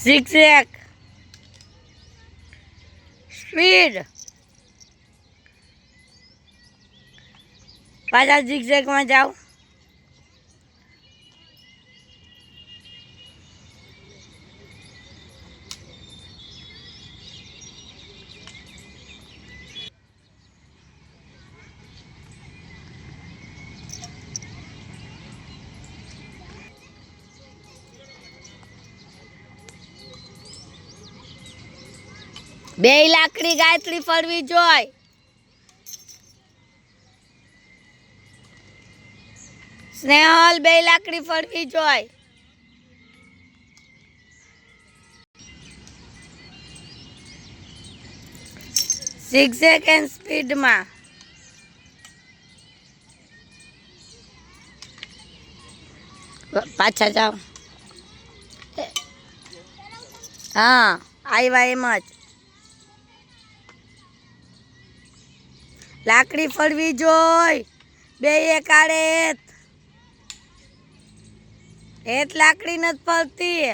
zigzag, speed, પાછા zigzag માં જાઓ. બે લાકડી ગાયત્રી ફરવી જોઈ. સ્નેહલ બે લાકડી ફરવી જોઈ. zigzag and speed માં. પાછા જાઓ. હા આવ્યા એમ જ. લાકડી ફરવી જોઈ. બે કાળે હેત લાકડી નથી ફરતી.